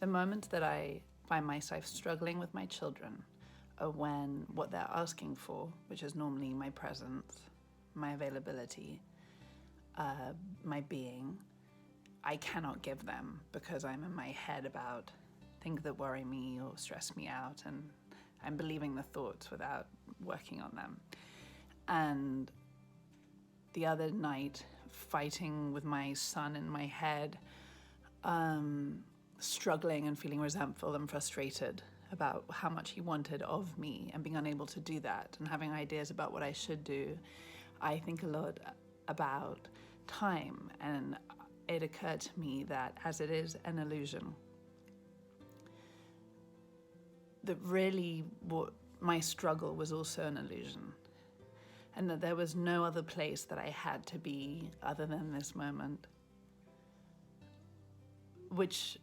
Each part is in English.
The moments that I find myself struggling with my children are when what they're asking for, which is normally my presence, my availability, my being, I cannot give them because I'm in my head about things that worry me or stress me out, and I'm believing the thoughts without working on them. And the other night, fighting with my son in my head, struggling and feeling resentful and frustrated about how much he wanted of me and being unable to do that and having ideas about what I should do. I think a lot about time, and it occurred to me that as it is an illusion, that really what my struggle was also an illusion, and that there was no other place that I had to be other than this moment, which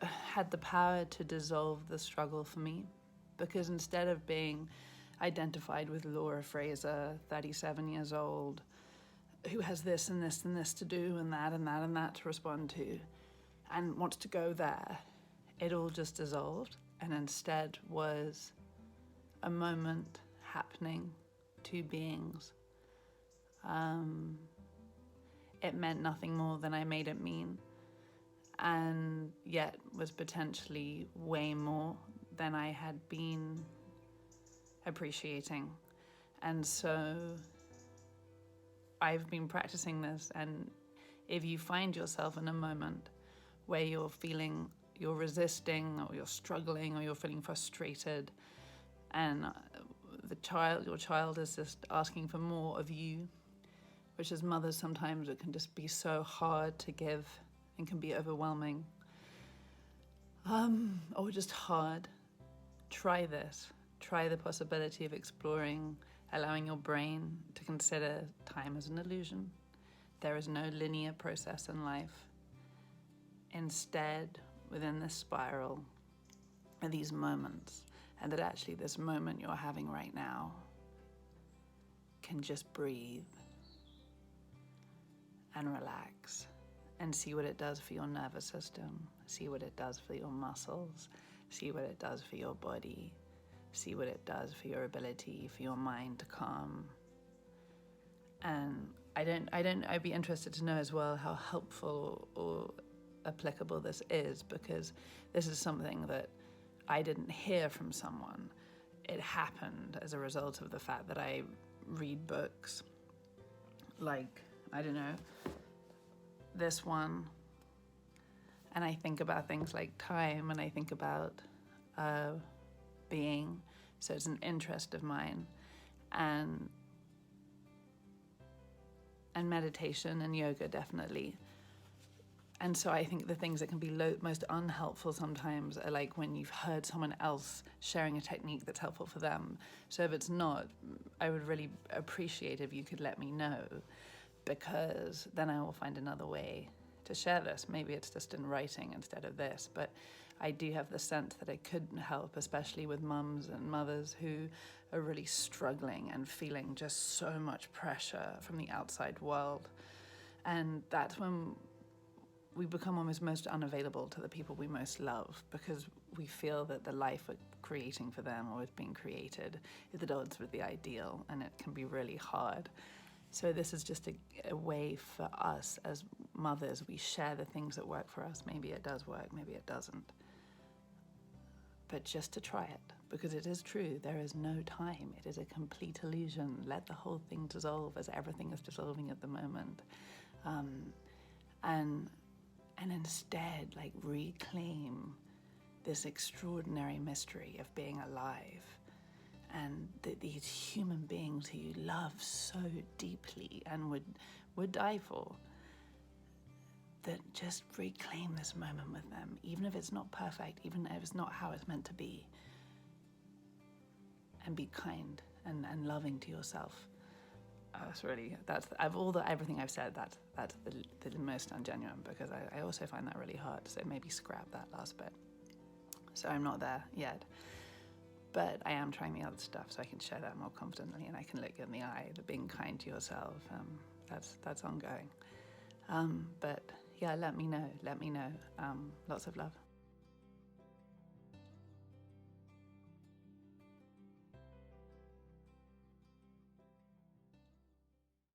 had the power to dissolve the struggle for me, because instead of being identified with Laura Fraser, 37 years old, who has this and this and this to do and that and that and that to respond to and wants to go there, it all just dissolved and instead was a moment happening, two beings. It meant nothing more than I made it mean, and yet was potentially way more than I had been appreciating. And so I've been practicing this, and if you find yourself in a moment where you're feeling you're resisting or you're struggling or you're feeling frustrated, and your child is just asking for more of you, which as mothers sometimes it can just be so hard to give and can be overwhelming, or just hard. Try this. Try the possibility of exploring, allowing your brain to consider time as an illusion. There is no linear process in life. Instead, within this spiral are these moments, and that actually this moment you're having right now can just breathe and relax and see what it does for your nervous system, see what it does for your muscles, see what it does for your body, see what it does for your ability, for your mind to calm. And I'd be interested to know as well how helpful or applicable this is, because this is something that I didn't hear from someone. It happened as a result of the fact that I read books like, I don't know, this one, and I think about things like time, and I think about being. So it's an interest of mine, and meditation and yoga definitely. And so I think the things that can be most unhelpful sometimes are like when you've heard someone else sharing a technique that's helpful for them. So if it's not, I would really appreciate if you could let me know, because then I will find another way to share this. Maybe it's just in writing instead of this, but I do have the sense that it could help, especially with mums and mothers who are really struggling and feeling just so much pressure from the outside world. And that's when we become almost most unavailable to the people we most love, because we feel that the life we're creating for them or is being created is at odds with the ideal, and it can be really hard. So this is just a way for us as mothers, we share the things that work for us. Maybe it does work, maybe it doesn't. But just to try it, because it is true, there is no time. It is a complete illusion. Let the whole thing dissolve as everything is dissolving at the moment. And instead, like, reclaim this extraordinary mystery of being alive, and these human beings who you love so deeply and would die for, that just reclaim this moment with them, even if it's not perfect, even if it's not how it's meant to be, and be kind and loving to yourself. Everything I've said, that's the most ungenuine, because I also find that really hard, so maybe scrap that last bit. So I'm not there yet, but I am trying the other stuff so I can share that more confidently, and I can look you in the eye. The being kind to yourself, that's ongoing. But yeah, let me know. Lots of love.